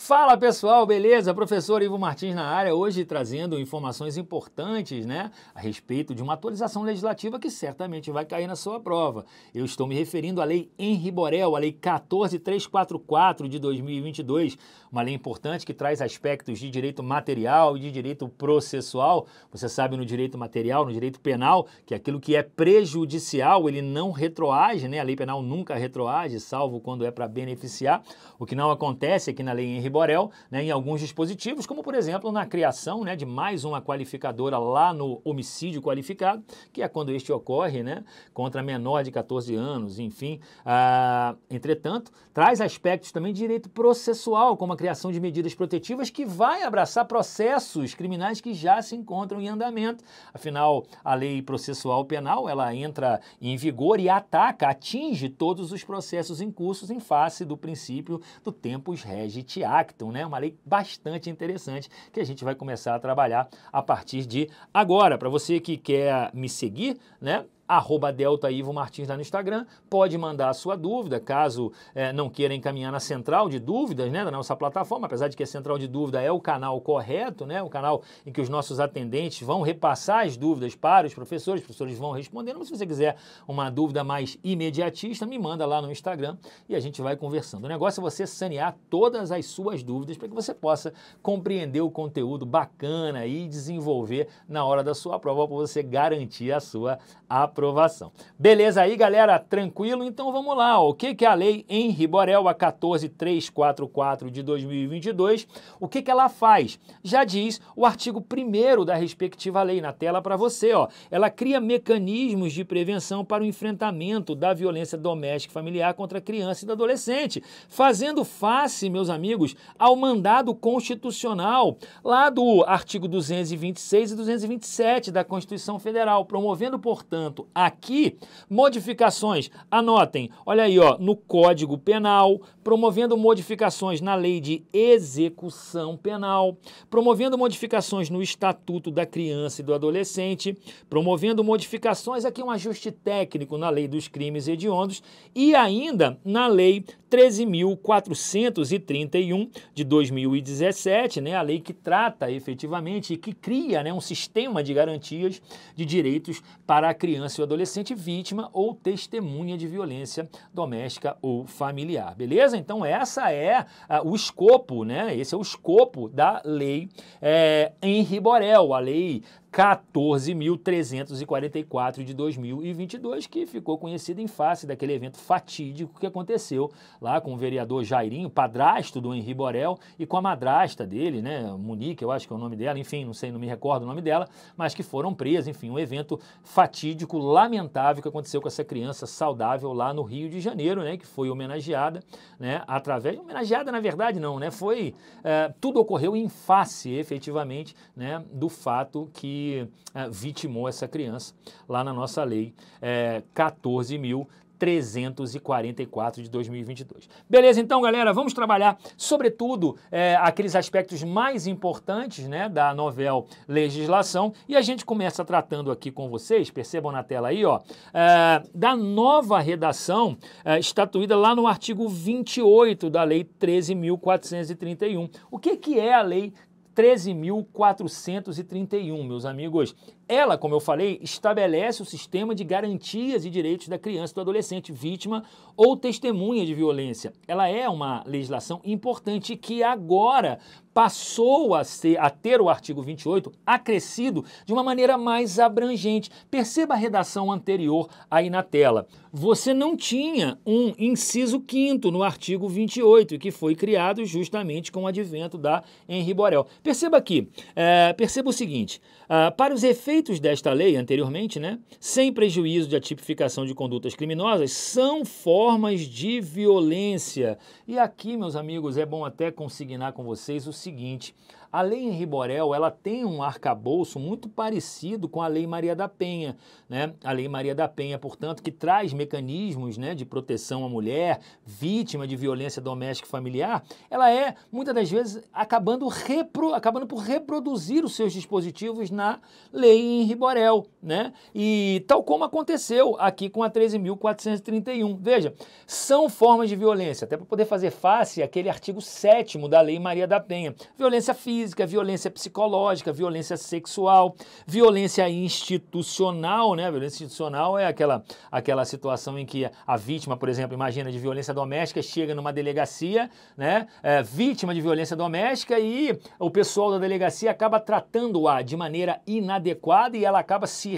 Fala pessoal, beleza? Professor Ivo Martins na área, hoje trazendo informações importantes, né, a respeito de uma atualização legislativa que certamente vai cair na sua prova. Eu estou me referindo à Lei Henri Borel, a Lei 14.344 de 2022, uma lei importante que traz aspectos de direito material e de direito processual. Você sabe, no direito material, no direito penal, que aquilo que é prejudicial, ele não retroage, né? A lei penal nunca retroage, salvo quando é para beneficiar. O que não acontece aqui na Lei Henri Borel, né, em alguns dispositivos, como por exemplo na criação, né, de mais uma qualificadora lá no homicídio qualificado, que é quando este ocorre, né, contra menor de 14 anos, enfim. Entretanto, traz aspectos também de direito processual, como a criação de medidas protetivas que vai abraçar processos criminais que já se encontram em andamento. Afinal, a lei processual penal, ela entra em vigor e atinge todos os processos em curso em face do princípio do tempus regit actum, né? Uma lei bastante interessante que a gente vai começar a trabalhar a partir de agora. Para você que quer me seguir, né? @DeltaIvoMartins lá no Instagram, pode mandar a sua dúvida, caso não queira encaminhar na central de dúvidas, né, da nossa plataforma, apesar de que a central de dúvida é o canal correto, né, o canal em que os nossos atendentes vão repassar as dúvidas para os professores vão respondendo. Mas se você quiser uma dúvida mais imediatista, me manda lá no Instagram e a gente vai conversando. O negócio é você sanear todas as suas dúvidas para que você possa compreender o conteúdo bacana e desenvolver na hora da sua prova para você garantir a sua aprovação. Beleza aí, galera? Tranquilo? Então vamos lá. O que é a Lei Henri Borel, a 14.344 de 2022? O que ela faz? Já diz o artigo 1º da respectiva lei na tela para você, ó. Ela cria mecanismos de prevenção para o enfrentamento da violência doméstica e familiar contra a criança e do adolescente, fazendo face, meus amigos, ao mandado constitucional lá do artigo 226 e 227 da Constituição Federal, promovendo, portanto, aqui modificações, anotem, olha aí, ó, no Código Penal, promovendo modificações na Lei de Execução Penal, promovendo modificações no Estatuto da Criança e do Adolescente, promovendo modificações, aqui um ajuste técnico na Lei dos Crimes Hediondos e ainda na Lei 13.431 de 2017, né, a lei que trata efetivamente e que cria, né, um sistema de garantias de direitos para a criança e o adolescente vítima ou testemunha de violência doméstica ou familiar, beleza? Então essa é o escopo, né? Esse é o escopo da Lei Henri Borel, a Lei 14.344 de 2022, que ficou conhecida em face daquele evento fatídico que aconteceu lá com o vereador Jairinho, padrasto do Henri Borel, e com a madrasta dele, né, Monique, eu acho que é o nome dela, enfim, não sei, não me recordo o nome dela, mas que foram presas, enfim, um evento fatídico, lamentável que aconteceu com essa criança saudável lá no Rio de Janeiro, né, que foi homenageada, né, homenageada na verdade não, né, tudo ocorreu em face, efetivamente, né, do fato que vitimou essa criança lá na nossa lei 14.344 de 2022. Beleza, então, galera, vamos trabalhar, sobretudo, aqueles aspectos mais importantes, né, da novel legislação, e a gente começa tratando aqui com vocês, percebam na tela aí, ó, da nova redação estatuída lá no artigo 28 da Lei 13.431. O que é a Lei 13.431, meus amigos? Ela, como eu falei, estabelece o sistema de garantias e direitos da criança e do adolescente vítima ou testemunha de violência. Ela é uma legislação importante que agora passou a ter o artigo 28 acrescido de uma maneira mais abrangente. Perceba a redação anterior aí na tela. Você não tinha um inciso 5º no artigo 28, que foi criado justamente com o advento da Henri Borel. Perceba aqui, perceba o seguinte, para os efeitos desta lei anteriormente, né, sem prejuízo da tipificação de condutas criminosas, são formas de violência. E aqui, meus amigos, é bom até consignar com vocês o seguinte, a Lei Henri Borel, ela tem um arcabouço muito parecido com a Lei Maria da Penha, né? A Lei Maria da Penha, portanto, que traz mecanismos, né, de proteção à mulher vítima de violência doméstica e familiar, ela é, muitas das vezes, acabando por reproduzir os seus dispositivos na Lei Henri Borel, né? E tal como aconteceu aqui com a 13.431. Veja, são formas de violência, até para poder fazer face àquele artigo 7º da Lei Maria da Penha. Violência física, violência psicológica, violência sexual, violência institucional, né? Violência institucional é aquela situação em que a vítima, por exemplo, imagina, de violência doméstica, chega numa delegacia, né? Vítima de violência doméstica, e o pessoal da delegacia acaba tratando-a de maneira inadequada e ela acaba se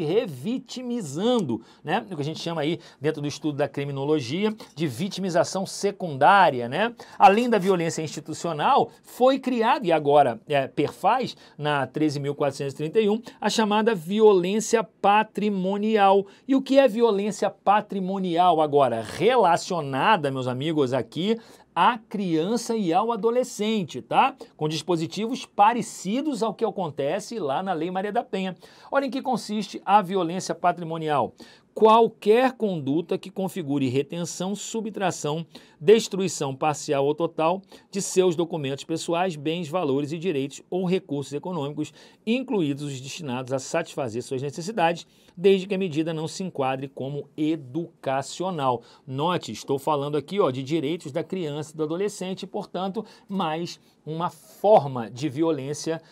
revitimizando, né? O que a gente chama aí, dentro do estudo da criminologia, de vitimização secundária, né? Além da violência institucional, foi criado, e agora perfaz, na 13.431, a chamada violência patrimonial. E o que é violência patrimonial agora? Relacionada, meus amigos, aqui à criança e ao adolescente, tá? Com dispositivos parecidos ao que acontece lá na Lei Maria da Penha. Olha em que consiste a violência patrimonial. Qualquer conduta que configure retenção, subtração, destruição parcial ou total de seus documentos pessoais, bens, valores e direitos ou recursos econômicos, incluídos os destinados a satisfazer suas necessidades, desde que a medida não se enquadre como educacional. Note, estou falando aqui, de direitos da criança e do adolescente, portanto, mais uma forma de violência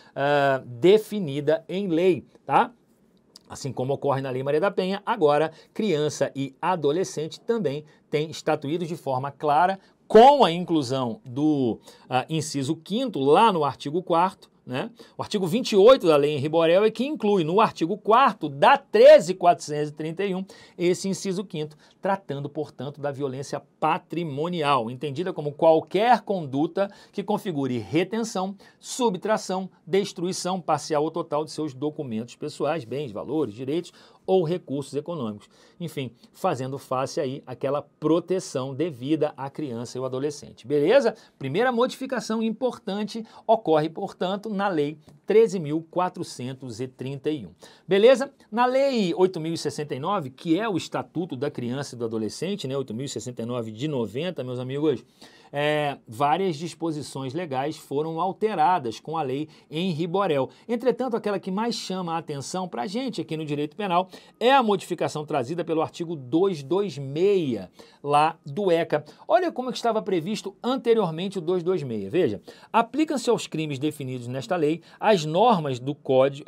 definida em lei, tá? Assim como ocorre na Lei Maria da Penha, agora criança e adolescente também têm estatuídos de forma clara, com a inclusão do inciso 5º lá no artigo 4º, né? O artigo 28 da Lei Henri Borel é que inclui no artigo 4º da 13.431 esse inciso 5º, tratando, portanto, da violência patrimonial, entendida como qualquer conduta que configure retenção, subtração, destruição parcial ou total de seus documentos pessoais, bens, valores, direitos ou recursos econômicos. Enfim, fazendo face aí àquela proteção devida à criança e ao adolescente. Beleza? Primeira modificação importante ocorre, portanto, na Lei 13.431. Beleza? Na Lei 8.069, que é o Estatuto da Criança e do Adolescente, né? 8.069 de 90, meus amigos, várias disposições legais foram alteradas com a Lei Henri Borel. Entretanto, aquela que mais chama a atenção para a gente aqui no direito penal é a modificação trazida pelo artigo 226 lá do ECA. Olha como estava previsto anteriormente o 226. Veja, aplicam-se aos crimes definidos nesta lei as normas do Código,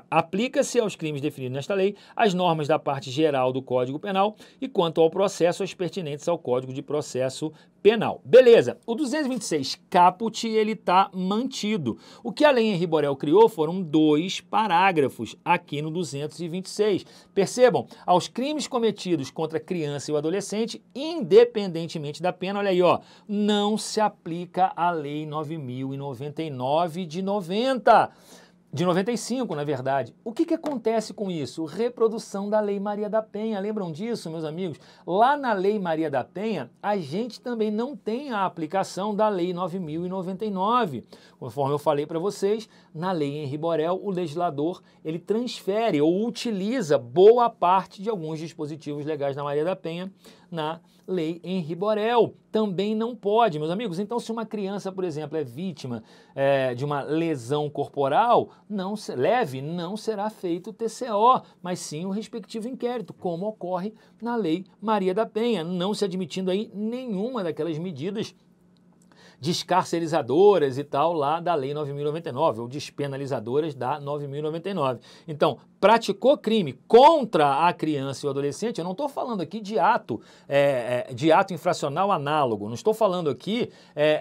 aplica-se aos crimes definidos nesta lei as normas da parte geral do Código Penal e, quanto ao processo, as pertinentes ao Código de Processo Penal. Beleza, o 226 caput, ele está mantido. O que a Lei Henri Borel criou foram 2 parágrafos aqui no 226. Percebam, aos crimes cometidos contra a criança e o adolescente, independentemente da pena, olha aí, não se aplica a Lei 9.099 de 90. De 95, na verdade. O que acontece com isso? Reprodução da Lei Maria da Penha. Lembram disso, meus amigos? Lá na Lei Maria da Penha, a gente também não tem a aplicação da Lei 9.099. Conforme eu falei para vocês, na Lei Henri Borel, o legislador, ele transfere ou utiliza boa parte de alguns dispositivos legais da Maria da Penha na Lei Henri Borel. Também não pode, meus amigos. Então, se uma criança, por exemplo, é vítima de uma lesão corporal não será feito o TCO, mas sim o respectivo inquérito, como ocorre na Lei Maria da Penha, não se admitindo aí nenhuma daquelas medidas descarcerizadoras e tal lá da Lei 9.099, ou despenalizadoras da 9.099. Então, praticou crime contra a criança e o adolescente, eu não estou falando aqui de ato infracional análogo, não estou falando aqui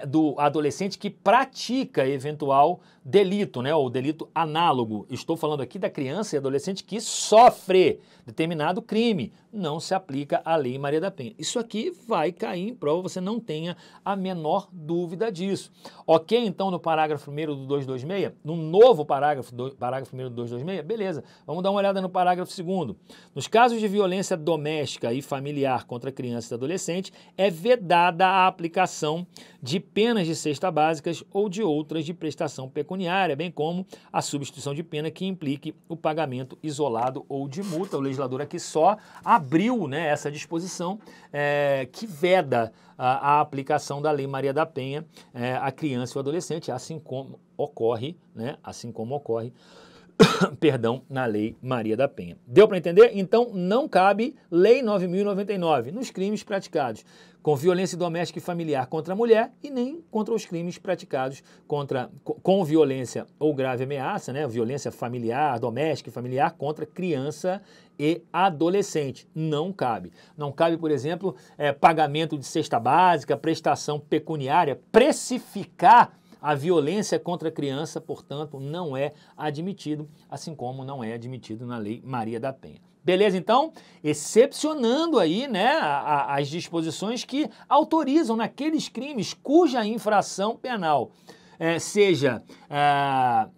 do adolescente que pratica eventual delito, né, ou delito análogo. Estou falando aqui da criança e adolescente que sofre determinado crime. Não se aplica a Lei Maria da Penha. Isso aqui vai cair em prova, você não tenha a menor dúvida dúvida disso. Ok, então, no parágrafo 1º do 226, no novo parágrafo 1º do 226, beleza. Vamos dar uma olhada no parágrafo 2º. Nos casos de violência doméstica e familiar contra criança e adolescente, é vedada a aplicação de penas de cesta básicas ou de outras de prestação pecuniária, bem como a substituição de pena que implique o pagamento isolado ou de multa. O legislador aqui só abriu, né, essa disposição que veda a aplicação da Lei Maria da Penha à criança e ao adolescente, assim como ocorre, perdão, na Lei Maria da Penha. Deu para entender? Então, não cabe Lei 9.099 nos crimes praticados com violência doméstica e familiar contra a mulher e nem contra os crimes praticados com violência ou grave ameaça, né? Violência familiar, doméstica e familiar contra criança e adolescente. Não cabe. Não cabe, por exemplo, pagamento de cesta básica, prestação pecuniária, precificar a violência contra a criança, portanto, não é admitido, assim como não é admitido na Lei Maria da Penha. Beleza, então? Excepcionando aí, né, as disposições que autorizam naqueles crimes cuja infração penal seja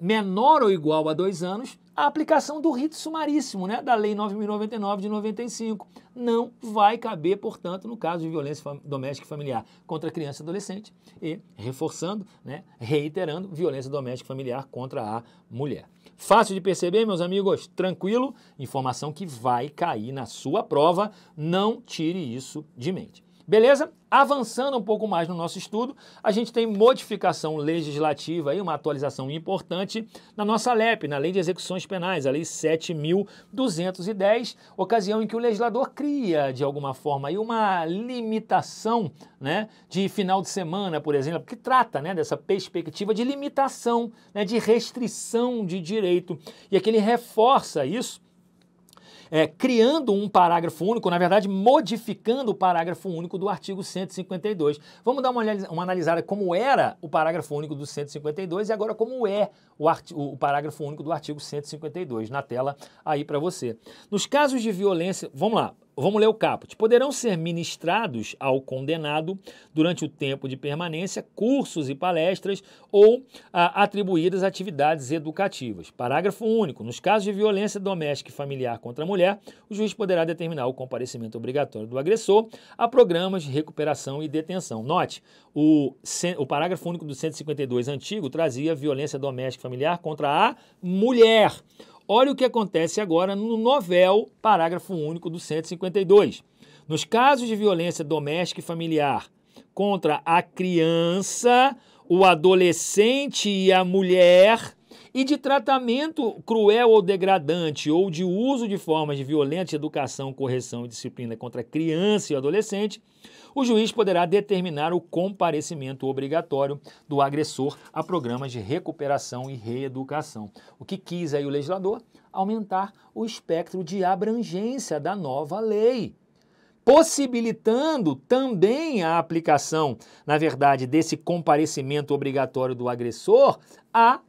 menor ou igual a 2 anos, a aplicação do rito sumaríssimo, né, da Lei 9.099 de 95. Não vai caber, portanto, no caso de violência doméstica e familiar contra criança e adolescente e, reforçando, né, reiterando, violência doméstica e familiar contra a mulher. Fácil de perceber, meus amigos? Tranquilo? Informação que vai cair na sua prova, não tire isso de mente. Beleza? Avançando um pouco mais no nosso estudo, a gente tem modificação legislativa, aí, uma atualização importante na nossa LEP, na Lei de Execuções Penais, a Lei 7.210, ocasião em que o legislador cria, de alguma forma, aí, uma limitação, né, de final de semana, por exemplo, que trata, né, dessa perspectiva de limitação, né, de restrição de direito, e aqui ele reforça isso, criando um parágrafo único, na verdade, modificando o parágrafo único do artigo 152. Vamos dar uma analisada como era o parágrafo único do 152 e agora como é o parágrafo único do artigo 152, na tela aí para você. Nos casos de violência, vamos lá. Vamos ler o caput. Poderão ser ministrados ao condenado, durante o tempo de permanência, cursos e palestras ou atribuídas atividades educativas. Parágrafo único. Nos casos de violência doméstica e familiar contra a mulher, o juiz poderá determinar o comparecimento obrigatório do agressor a programas de recuperação e detenção. Note, o parágrafo único do 152 antigo trazia violência doméstica e familiar contra a mulher. Olha o que acontece agora no novel parágrafo único do 152. Nos casos de violência doméstica e familiar contra a criança, o adolescente e a mulher, e de tratamento cruel ou degradante ou de uso de formas de violenta educação, correção e disciplina contra a criança e o adolescente, o juiz poderá determinar o comparecimento obrigatório do agressor a programas de recuperação e reeducação. O que quis aí o legislador? Aumentar o espectro de abrangência da nova lei, possibilitando também a aplicação, na verdade, desse comparecimento obrigatório do agressor a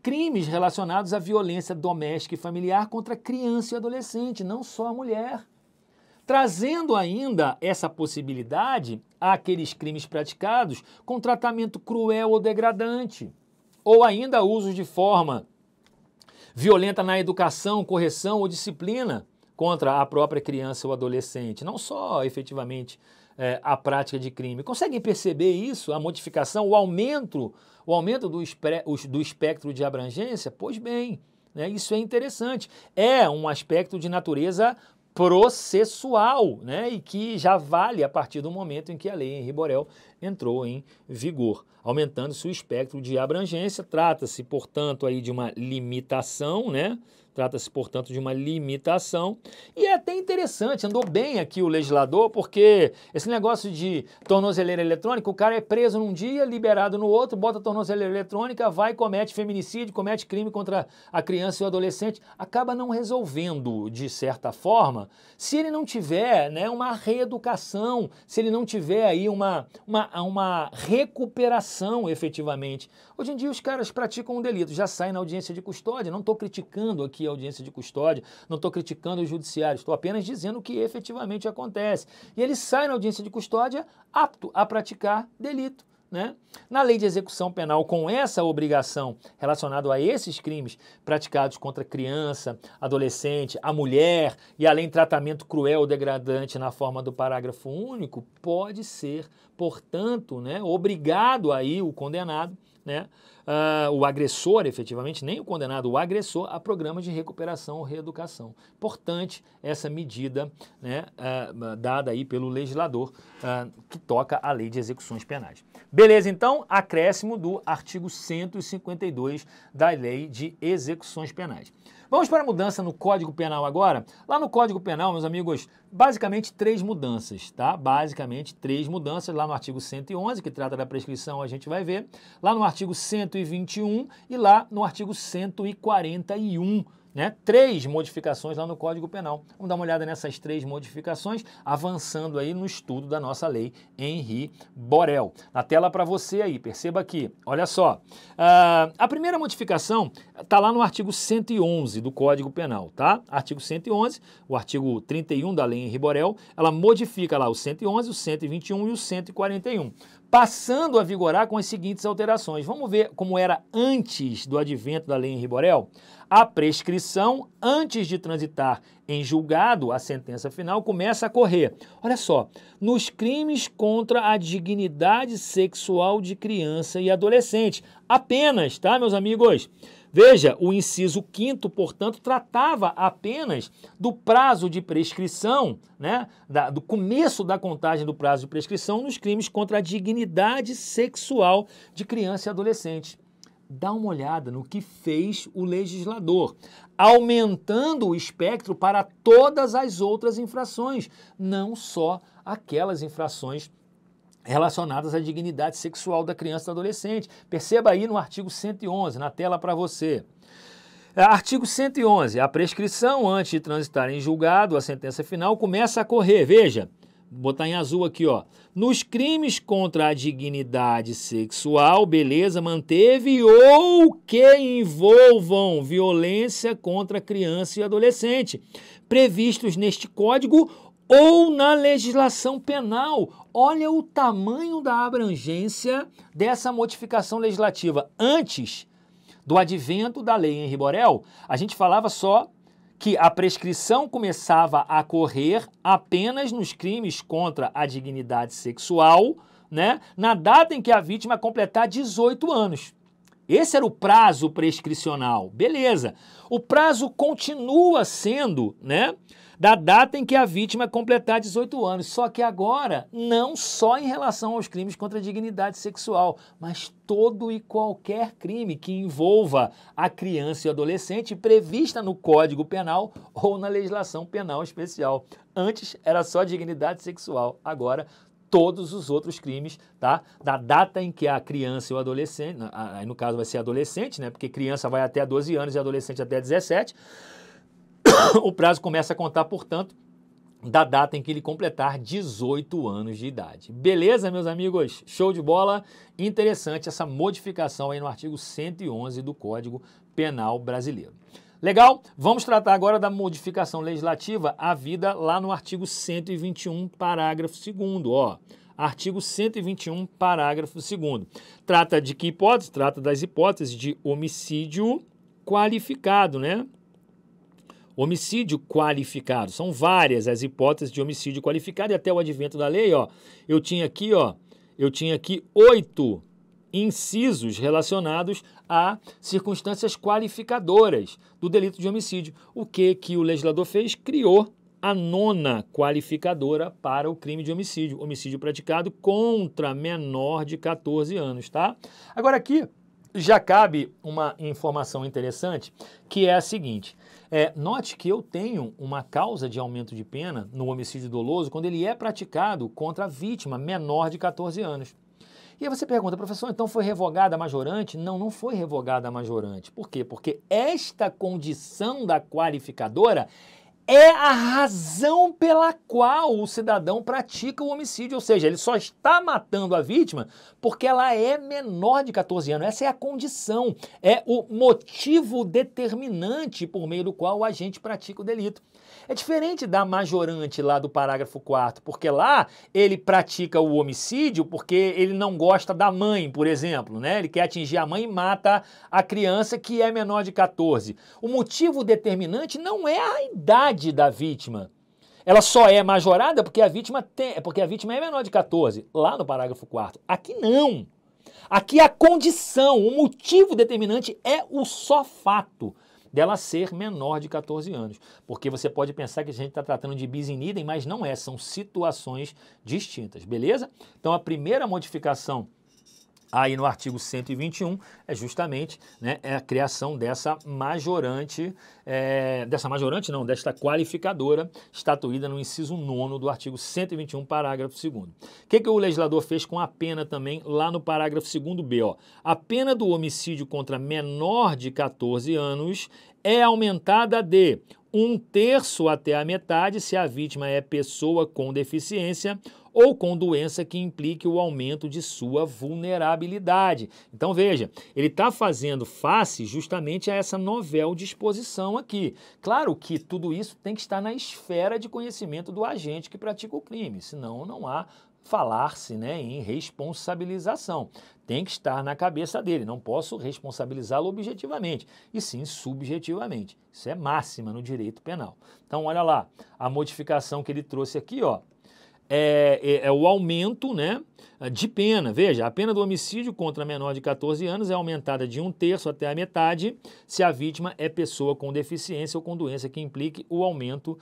crimes relacionados à violência doméstica e familiar contra criança e adolescente, não só a mulher. Trazendo ainda essa possibilidade àqueles crimes praticados com tratamento cruel ou degradante, ou ainda uso de forma violenta na educação, correção ou disciplina contra a própria criança ou adolescente, não só efetivamente a prática de crime. Conseguem perceber isso, a modificação, o aumento do espectro de abrangência? Pois bem, né, isso é interessante. É um aspecto de natureza processual, né, e que já vale a partir do momento em que a Lei Henri Borel entrou em vigor, aumentando-se o espectro de abrangência. Trata-se, portanto, aí de uma limitação, né? Trata-se, portanto, de uma limitação. E é até interessante, andou bem aqui o legislador, porque esse negócio de tornozeleira eletrônica, o cara é preso num dia, liberado no outro, bota a tornozeleira eletrônica, vai, comete feminicídio, comete crime contra a criança e o adolescente, acaba não resolvendo, de certa forma, se ele não tiver, né, uma reeducação, se ele não tiver aí uma recuperação efetivamente. Hoje em dia os caras praticam um delito, já saem na audiência de custódia, não estou criticando aqui a audiência de custódia, não estou criticando o judiciário, estou apenas dizendo o que efetivamente acontece. E ele sai na audiência de custódia apto a praticar delito, né? Na lei de execução penal, com essa obrigação relacionada a esses crimes praticados contra criança, adolescente, a mulher e além tratamento cruel ou degradante na forma do parágrafo único, pode ser, portanto, né, obrigado aí o condenado, né, o agressor, efetivamente, nem o condenado, o agressor, a programas de recuperação ou reeducação. Importante essa medida, né, dada aí pelo legislador que toca a lei de execuções penais. Beleza, então, acréscimo do artigo 152 da lei de execuções penais. Vamos para a mudança no Código Penal agora? Lá no Código Penal, meus amigos, basicamente 3 mudanças, tá? Basicamente 3 mudanças. Lá no artigo 111, que trata da prescrição, a gente vai ver. Lá no artigo 121 e lá no artigo 141. Né? 3 modificações lá no Código Penal. Vamos dar uma olhada nessas 3 modificações, avançando aí no estudo da nossa lei Henri Borel. Na tela para você aí, perceba aqui, olha só. A primeira modificação está lá no artigo 111 do Código Penal, tá? Artigo 111, o artigo 31 da lei Henri Borel, ela modifica lá o 111, o 121 e o 141. Passando a vigorar com as seguintes alterações. Vamos ver como era antes do advento da lei Henri Borel? A prescrição, antes de transitar em julgado, a sentença final começa a correr. Olha só, nos crimes contra a dignidade sexual de criança e adolescente. Apenas, tá, meus amigos? Veja, o inciso 5º, portanto, tratava apenas do prazo de prescrição, né, do começo da contagem do prazo de prescrição nos crimes contra a dignidade sexual de criança e adolescente. Dá uma olhada no que fez o legislador, aumentando o espectro para todas as outras infrações, não só aquelas infrações relacionadas à dignidade sexual da criança e do adolescente. Perceba aí no artigo 111, na tela para você. Artigo 111, a prescrição antes de transitar em julgado, a sentença final começa a correr, veja, vou botar em azul aqui, ó. Nos crimes contra a dignidade sexual, beleza, manteve ou que envolvam violência contra criança e adolescente, previstos neste código ou na legislação penal. Olha o tamanho da abrangência dessa modificação legislativa. Antes do advento da lei Henri Borel, a gente falava só que a prescrição começava a correr apenas nos crimes contra a dignidade sexual, né, na data em que a vítima completar 18 anos. Esse era o prazo prescricional. Beleza. O prazo continua sendo, né, da data em que a vítima completar 18 anos. Só que agora, não só em relação aos crimes contra a dignidade sexual, mas todo e qualquer crime que envolva a criança e adolescente prevista no Código Penal ou na legislação penal especial. Antes era só dignidade sexual, agora todos os outros crimes, tá? Da data em que a criança e o adolescente, aí no caso vai ser adolescente, né? Porque criança vai até 12 anos e adolescente até 17, o prazo começa a contar, portanto, da data em que ele completar 18 anos de idade. Beleza, meus amigos? Show de bola? Interessante essa modificação aí no artigo 111 do Código Penal brasileiro. Legal? Vamos tratar agora da modificação legislativa havida lá no artigo 121, parágrafo 2º, ó. Artigo 121, parágrafo 2º. Trata de que hipótese? Trata das hipóteses de homicídio qualificado, né? Homicídio qualificado. São várias as hipóteses de homicídio qualificado e até o advento da lei, ó, eu tinha aqui 8 incisos relacionados a circunstâncias qualificadoras do delito de homicídio. O que o legislador fez? Criou a 9ª qualificadora para o crime de homicídio. Homicídio praticado contra menor de 14 anos, tá? Agora aqui já cabe uma informação interessante, que é a seguinte. Note que eu tenho uma causa de aumento de pena no homicídio doloso quando ele é praticado contra a vítima menor de 14 anos. E aí você pergunta, professor, então foi revogada a majorante? Não, não foi revogada a majorante. Por quê? Porque esta condição da qualificadora é a razão pela qual o cidadão pratica o homicídio, ou seja, ele só está matando a vítima porque ela é menor de 14 anos. Essa é a condição, é o motivo determinante por meio do qual o agente pratica o delito. É diferente da majorante lá do parágrafo 4º, porque lá ele pratica o homicídio porque ele não gosta da mãe, por exemplo, né? Ele quer atingir a mãe e mata a criança que é menor de 14. O motivo determinante não é a idade da vítima. Ela só é majorada porque a vítima é menor de 14, lá no parágrafo 4º. Aqui não. Aqui a condição, o motivo determinante é o só fato dela ser menor de 14 anos. Porque você pode pensar que a gente está tratando de bis in idem, mas não é, são situações distintas, beleza? Então a primeira modificação aí no artigo 121 é justamente, né, a criação desta desta qualificadora estatuída no inciso 9º do artigo 121, parágrafo 2º. O que o legislador fez com a pena também lá no parágrafo 2º-B? Ó? A pena do homicídio contra menor de 14 anos é aumentada de 1/3 até a metade se a vítima é pessoa com deficiência ou com doença que implique o aumento de sua vulnerabilidade. Então veja, ele está fazendo face justamente a essa novel disposição aqui. Claro que tudo isso tem que estar na esfera de conhecimento do agente que pratica o crime, senão não há falar-se, né, em responsabilização. Tem que estar na cabeça dele, não posso responsabilizá-lo objetivamente, e sim subjetivamente. Isso é máxima no direito penal. Então olha lá, a modificação que ele trouxe aqui, ó, é o aumento, né, de pena. Veja, a pena do homicídio contra menor de 14 anos é aumentada de 1/3 até a metade se a vítima é pessoa com deficiência ou com doença que implique o aumento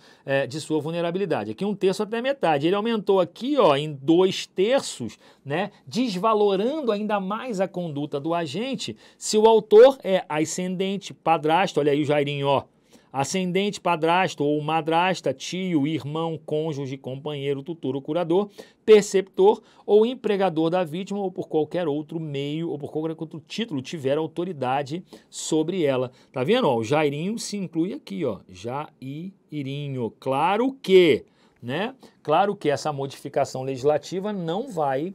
de sua vulnerabilidade. Aqui 1/3 até a metade. Ele aumentou aqui, ó, em 2/3, né, desvalorando ainda mais a conduta do agente se o autor é ascendente, padrasto, olha aí o Jairinho, ó, ascendente, padrasto ou madrasta, tio, irmão, cônjuge, companheiro, tutor ou curador, perceptor ou empregador da vítima ou por qualquer outro meio ou por qualquer outro título tiver autoridade sobre ela. Tá vendo? Ó, o Jairinho se inclui aqui, ó, Jairinho. Claro que, né? Claro que essa modificação legislativa não vai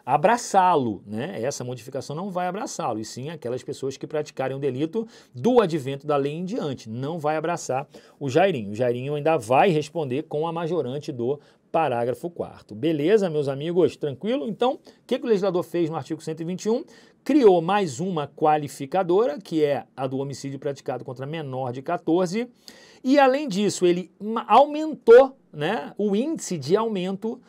abraçá-lo, né? Essa modificação não vai abraçá-lo, e sim aquelas pessoas que praticarem o delito do advento da lei em diante. Não vai abraçar o Jairinho. O Jairinho ainda vai responder com a majorante do parágrafo 4º. Beleza, meus amigos? Tranquilo? Então, o que o legislador fez no artigo 121? Criou mais uma qualificadora, que é a do homicídio praticado contra menor de 14, e além disso ele aumentou, né, o índice de aumento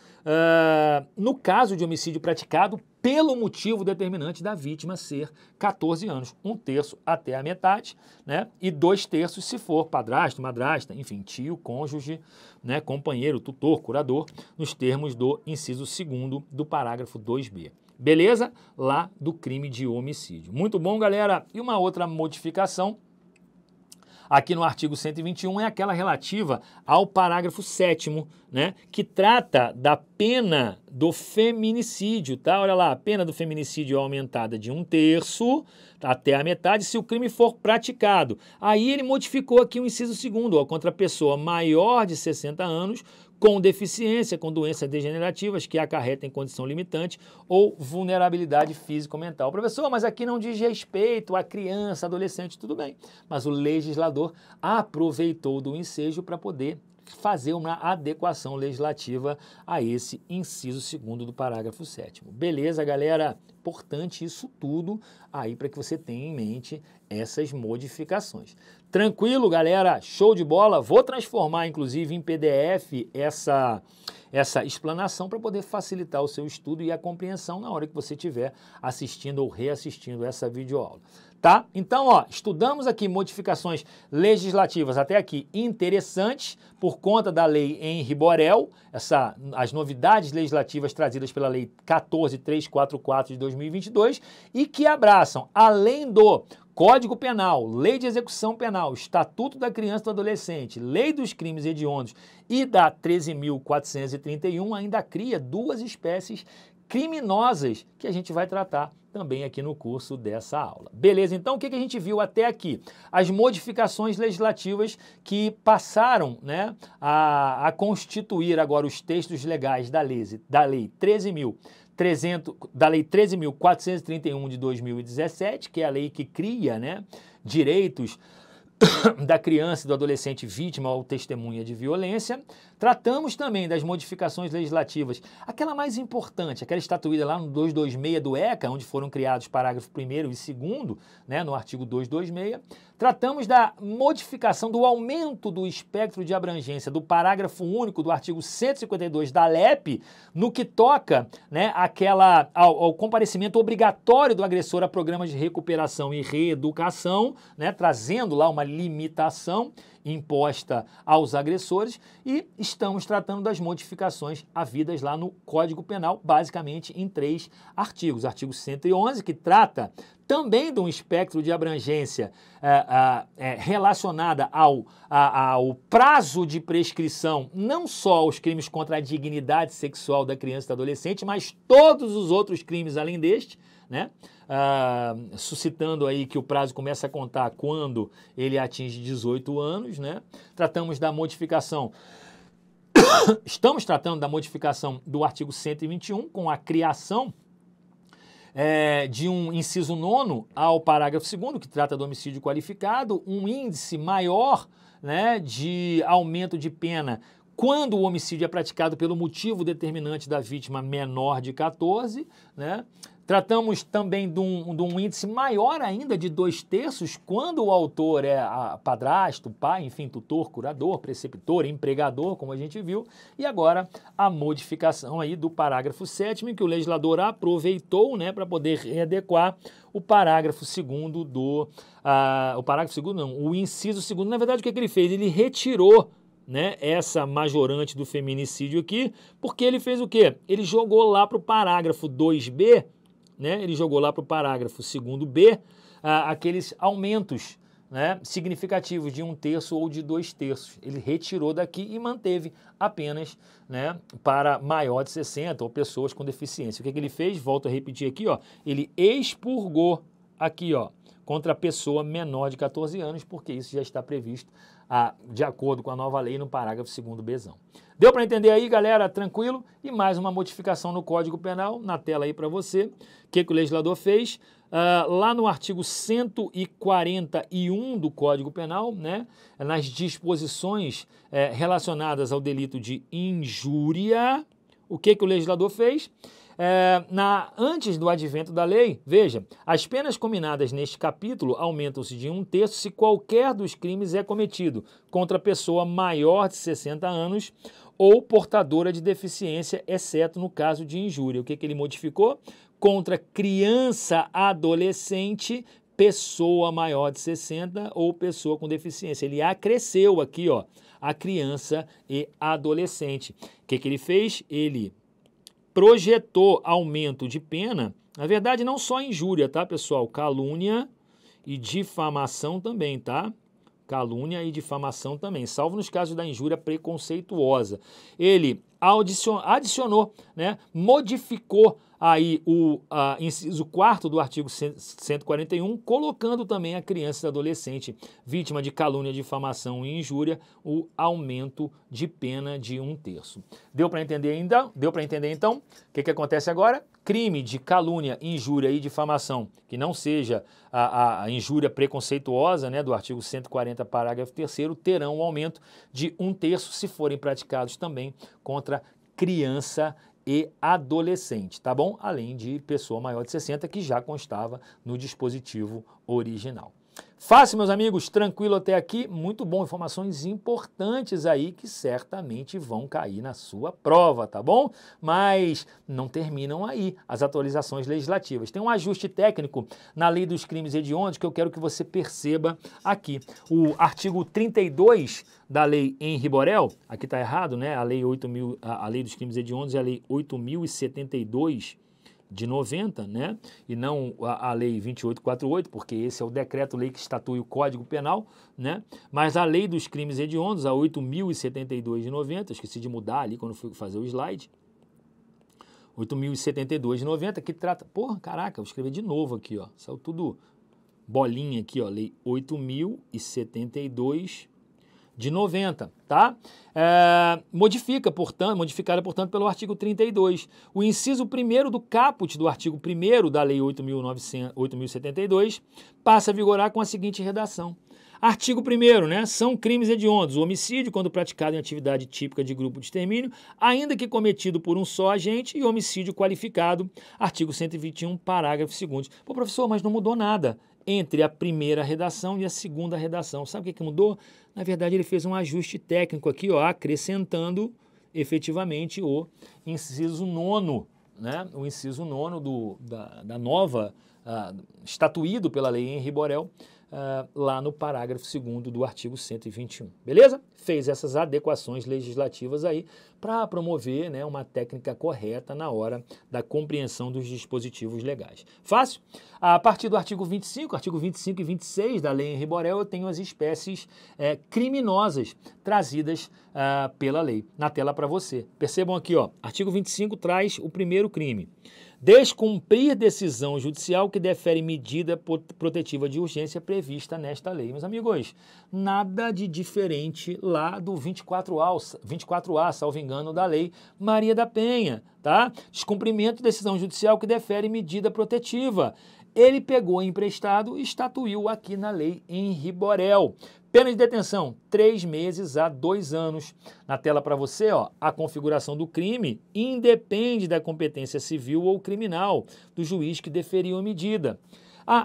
no caso de homicídio praticado pelo motivo determinante da vítima ser 14 anos, 1/3 até a metade, né, e 2/3 se for padrasto, madrasta, enfim, tio, cônjuge, né, companheiro, tutor, curador, nos termos do inciso 2º do parágrafo 2b. Beleza? Lá do crime de homicídio. Muito bom, galera. E uma outra modificação aqui no artigo 121 é aquela relativa ao parágrafo 7º, né, que trata da pena do feminicídio, tá? Olha lá, a pena do feminicídio é aumentada de 1/3 até a metade se o crime for praticado. Aí ele modificou aqui o inciso 2º, ó, contra a pessoa maior de 60 anos, com deficiência, com doenças degenerativas que acarretem condição limitante ou vulnerabilidade físico-mental. Professor, mas aqui não diz respeito à criança, adolescente, tudo bem. Mas o legislador aproveitou do ensejo para poder fazer uma adequação legislativa a esse inciso 2º do parágrafo 7º. Beleza, galera? Importante isso tudo aí para que você tenha em mente essas modificações. Tranquilo, galera? Show de bola? Vou transformar, inclusive, em PDF essa explanação para poder facilitar o seu estudo e a compreensão na hora que você estiver assistindo ou reassistindo essa videoaula. Tá? Então, ó, estudamos aqui modificações legislativas até aqui interessantes por conta da lei Henri Borel, as novidades legislativas trazidas pela lei 14.344 de 2022 e que abraçam, além do Código Penal, Lei de Execução Penal, Estatuto da Criança e do Adolescente, Lei dos Crimes Hediondos e da 13.431, ainda cria duas espécies criminosas, que a gente vai tratar também aqui no curso dessa aula. Beleza? Então, o que a gente viu até aqui? As modificações legislativas que passaram, né, a constituir agora os textos legais da Lei 13.431 de 2017, que é a lei que cria, né, direitos da criança e do adolescente vítima ou testemunha de violência. Tratamos também das modificações legislativas, aquela mais importante, aquela estatuída lá no 226 do ECA, onde foram criados parágrafo 1º e 2º, né, no artigo 226. Tratamos da modificação, do aumento do espectro de abrangência do parágrafo único do artigo 152 da LEP, no que toca, né, ao comparecimento obrigatório do agressor a programas de recuperação e reeducação, né, trazendo lá uma limitação imposta aos agressores, e estamos tratando das modificações havidas lá no Código Penal, basicamente em 3 artigos. Artigo 111, que trata também de um espectro de abrangência relacionada ao prazo de prescrição, não só aos crimes contra a dignidade sexual da criança e do adolescente, mas todos os outros crimes além deste, né? Suscitando aí que o prazo começa a contar quando ele atinge 18 anos, né? Tratamos da modificação, estamos tratando da modificação do artigo 121 com a criação de um inciso 9º ao parágrafo 2º, que trata do homicídio qualificado, um índice maior, né, de aumento de pena quando o homicídio é praticado pelo motivo determinante da vítima menor de 14, né? Tratamos também de um índice maior ainda de 2/3 quando o autor é padrasto, pai, enfim, tutor, curador, preceptor, empregador, como a gente viu. E agora a modificação aí do parágrafo 7º, que o legislador aproveitou, né, para poder readequar o parágrafo 2º o inciso 2º. Na verdade, o que ele fez? Ele retirou, né, essa majorante do feminicídio aqui, porque ele fez o quê? Ele jogou lá para o parágrafo 2b, né, ele jogou lá para o parágrafo 2b aqueles aumentos, né, significativos de 1/3 ou de 2/3. Ele retirou daqui e manteve apenas, né, para maior de 60 ou pessoas com deficiência. O que ele fez? Volto a repetir aqui, ó, ele expurgou aqui, ó, contra a pessoa menor de 14 anos, porque isso já está previsto de acordo com a nova lei no parágrafo 2º-Bzão. Deu para entender aí, galera? Tranquilo? E mais uma modificação no Código Penal, na tela aí para você. O que o legislador fez? Lá no artigo 141 do Código Penal, né, nas disposições relacionadas ao delito de injúria, o que o legislador fez? Antes do advento da lei, veja, as penas cominadas neste capítulo aumentam-se de 1/3 se qualquer dos crimes é cometido contra pessoa maior de 60 anos ou portadora de deficiência, exceto no caso de injúria. O que ele modificou? Contra criança, adolescente, pessoa maior de 60 ou pessoa com deficiência. Ele acresceu aqui, ó, a criança e adolescente. O que ele fez? Ele projetou aumento de pena, na verdade não só injúria, tá, pessoal? Calúnia e difamação também, tá? Calúnia e difamação também, salvo nos casos da injúria preconceituosa. Ele adicionou, né, modificou aí o inciso 4º do artigo 141, colocando também a criança e adolescente vítima de calúnia, difamação e injúria, o aumento de pena de 1/3. Deu para entender ainda? Deu para entender então? O que acontece agora? Crime de calúnia, injúria e difamação, que não seja a injúria preconceituosa, né, do artigo 140, parágrafo 3º, terão um aumento de 1/3 se forem praticados também contra criança e adolescente, tá bom? Além de pessoa maior de 60, que já constava no dispositivo original. Fácil, meus amigos, tranquilo até aqui, muito bom, informações importantes aí que certamente vão cair na sua prova, tá bom? Mas não terminam aí as atualizações legislativas. Tem um ajuste técnico na Lei dos Crimes Hediondos que eu quero que você perceba aqui. O artigo 32 da Lei Henri Borel, aqui está errado, né? A Lei dos Crimes Hediondos é a Lei 8.072 de 90, né? E não a Lei 2848, porque esse é o decreto-lei que estatui o Código Penal, né? Mas a Lei dos Crimes Hediondos, a 8.072 de 90, esqueci de mudar ali quando fui fazer o slide. 8.072 de 90, que trata... Porra, caraca, vou escrever de novo aqui, ó. Saiu tudo bolinha aqui, ó. Lei 8.072 de 90, tá? Modificada, portanto, pelo artigo 32. O inciso 1º do caput do artigo 1º da Lei 8.072 passa a vigorar com a seguinte redação. Artigo 1º, né? São crimes hediondos. O homicídio, quando praticado em atividade típica de grupo de extermínio, ainda que cometido por um só agente, e homicídio qualificado. Artigo 121, parágrafo 2º. Pô, professor, mas não mudou nada entre a primeira redação e a segunda redação. Sabe o que mudou? Na verdade, ele fez um ajuste técnico aqui, ó, acrescentando efetivamente o inciso 9º, né? O inciso 9º da nova, estatuído pela Lei Henri Borel, lá no parágrafo 2º do artigo 121, beleza? Fez essas adequações legislativas aí para promover, né, uma técnica correta na hora da compreensão dos dispositivos legais. Fácil? A partir do artigo 25 e 26 da Lei Henri Borel, eu tenho as espécies criminosas trazidas pela lei na tela para você. Percebam aqui, ó, artigo 25 traz o primeiro crime. Descumprir decisão judicial que defere medida protetiva de urgência prevista nesta lei. Meus amigos, nada de diferente lá do 24A, salvo engano, da Lei Maria da Penha, tá? Descumprimento de decisão judicial que defere medida protetiva. Ele pegou emprestado e estatuiu aqui na Lei Henri Borel. Pena de detenção, 3 meses a 2 anos. Na tela para você, ó, a configuração do crime independe da competência civil ou criminal do juiz que deferiu a medida.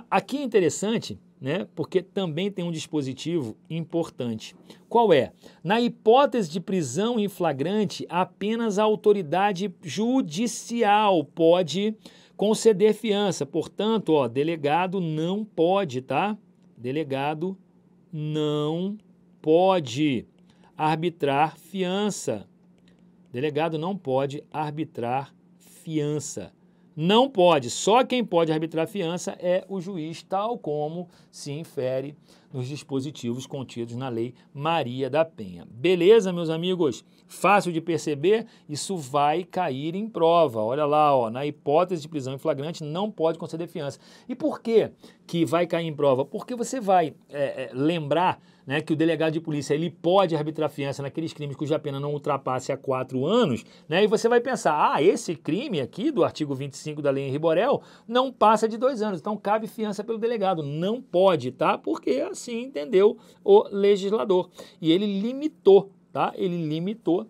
Aqui é interessante, né, porque também tem um dispositivo importante. Qual é? Na hipótese de prisão em flagrante, apenas a autoridade judicial pode conceder fiança. Portanto, ó, delegado não pode, tá? Delegado não pode arbitrar fiança. Delegado não pode arbitrar fiança. Não pode. Só quem pode arbitrar fiança é o juiz, tal como se infere nos dispositivos contidos na Lei Maria da Penha. Beleza, meus amigos? Fácil de perceber, isso vai cair em prova. Olha lá, ó, na hipótese de prisão em flagrante não pode conceder fiança. E por que que vai cair em prova? Porque você vai lembrar, né, que o delegado de polícia ele pode arbitrar fiança naqueles crimes cuja pena não ultrapasse a 4 anos, né, e você vai pensar, esse crime aqui do artigo 25 da Lei Henri Borel não passa de 2 anos, então cabe fiança pelo delegado. Não pode, tá? Porque assim entendeu o legislador. E ele limitou, tá? Ele limitou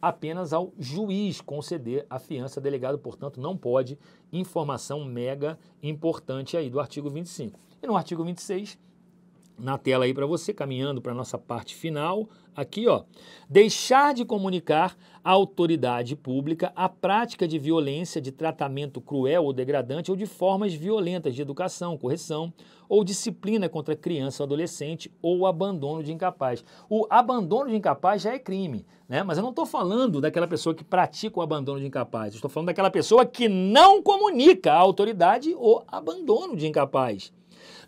apenas ao juiz conceder a fiança. Delegado, portanto, não pode. Informação mega importante aí do artigo 25. E no artigo 26, na tela aí para você, caminhando para a nossa parte final, aqui, ó, deixar de comunicar à autoridade pública a prática de violência, de tratamento cruel ou degradante ou de formas violentas de educação, correção ou disciplina contra criança ou adolescente ou abandono de incapaz. O abandono de incapaz já é crime, né? Mas eu não estou falando daquela pessoa que pratica o abandono de incapaz, eu estou falando daquela pessoa que não comunica à autoridade o abandono de incapaz.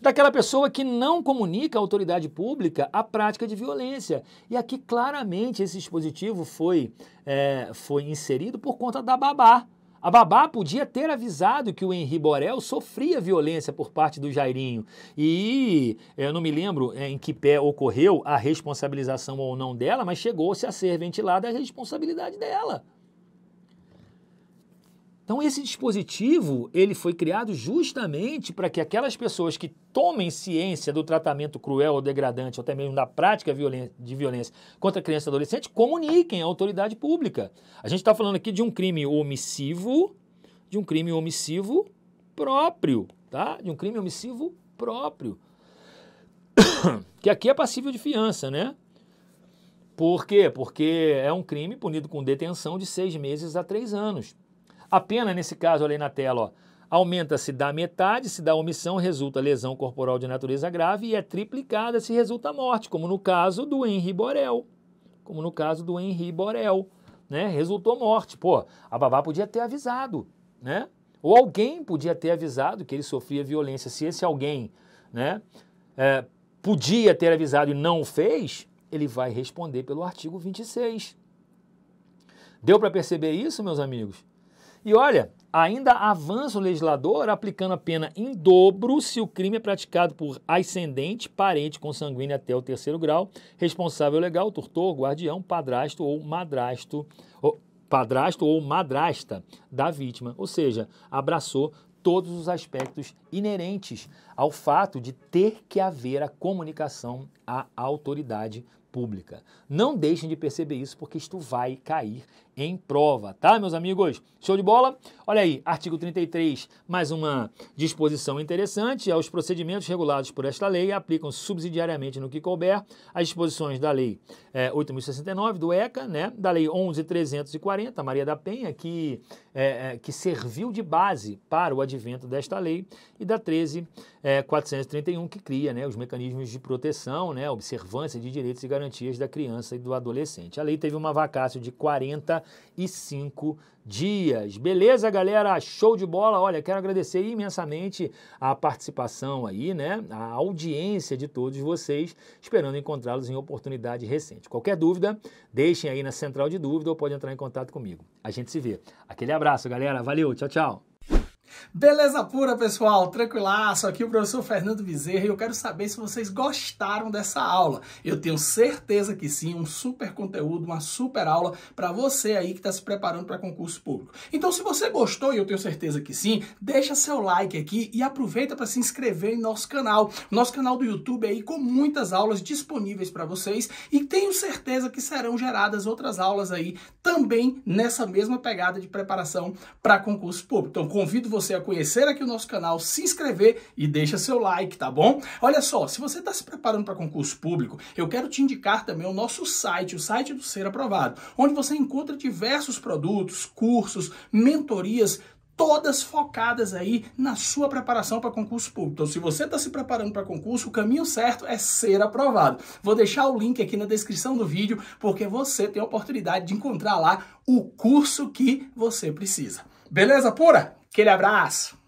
Daquela pessoa que não comunica à autoridade pública a prática de violência. E aqui claramente esse dispositivo foi inserido por conta da babá. A babá podia ter avisado que o Henri Borel sofria violência por parte do Jairinho. E eu não me lembro em que pé ocorreu a responsabilização ou não dela, mas chegou-se a ser ventilada a responsabilidade dela. Então esse dispositivo, ele foi criado justamente para que aquelas pessoas que tomem ciência do tratamento cruel ou degradante, ou até mesmo da prática de violência contra criança e adolescente, comuniquem à autoridade pública. A gente está falando aqui de um crime omissivo, próprio, tá? De um crime omissivo próprio, que aqui é passível de fiança, né? Por quê? Porque é um crime punido com detenção de 6 meses a 3 anos. A pena, nesse caso, ali na tela, ó, aumenta-se da metade, se da omissão resulta lesão corporal de natureza grave e é triplicada se resulta morte, como no caso do Henri Borel. Né? Resultou morte. Pô, a babá podia ter avisado, né? Ou alguém podia ter avisado que ele sofria violência. Se esse alguém, né, podia ter avisado e não o fez, ele vai responder pelo artigo 26. Deu para perceber isso, meus amigos? E olha, ainda avança o legislador aplicando a pena em dobro se o crime é praticado por ascendente, parente consanguíneo até o 3º grau, responsável legal, tutor, guardião, padrasto ou madrasta da vítima, ou seja, abraçou todos os aspectos inerentes ao fato de ter que haver a comunicação à autoridade pública. Não deixem de perceber isso, porque isto vai cair em prova, tá, meus amigos? Show de bola? Olha aí, artigo 33, mais uma disposição interessante. Aos procedimentos regulados por esta lei, aplicam subsidiariamente no que couber as disposições da Lei 8.069, do ECA, né, da Lei 11.340, Maria da Penha, que serviu de base para o advento desta lei, e da 13.431, que cria, né, os mecanismos de proteção, né, observância de direitos e garantias da criança e do adolescente. A lei teve uma vacácio de 45 dias. Beleza, galera? Show de bola. Olha, quero agradecer imensamente a participação aí, né? A audiência de todos vocês, esperando encontrá-los em oportunidade recente. Qualquer dúvida, deixem aí na central de dúvida ou pode entrar em contato comigo. A gente se vê. Aquele abraço, galera. Valeu, tchau, tchau. Beleza pura, pessoal, tranquilaço, aqui o professor Fernando Bezerra e eu quero saber se vocês gostaram dessa aula. Eu tenho certeza que sim, um super conteúdo, uma super aula para você aí que está se preparando para concurso público. Então, se você gostou, e eu tenho certeza que sim, deixa seu like aqui e aproveita para se inscrever em nosso canal do YouTube aí com muitas aulas disponíveis para vocês e tenho certeza que serão geradas outras aulas aí também nessa mesma pegada de preparação para concurso público. Então, convido você a conhecer aqui o nosso canal, se inscrever e deixa seu like, tá bom? Olha só, se você está se preparando para concurso público, eu quero te indicar também o nosso site, o site do Ser Aprovado, onde você encontra diversos produtos, cursos, mentorias, todas focadas aí na sua preparação para concurso público. Então, se você está se preparando para concurso, o caminho certo é Ser Aprovado. Vou deixar o link aqui na descrição do vídeo, porque você tem a oportunidade de encontrar lá o curso que você precisa. Beleza pura? Aquele abraço!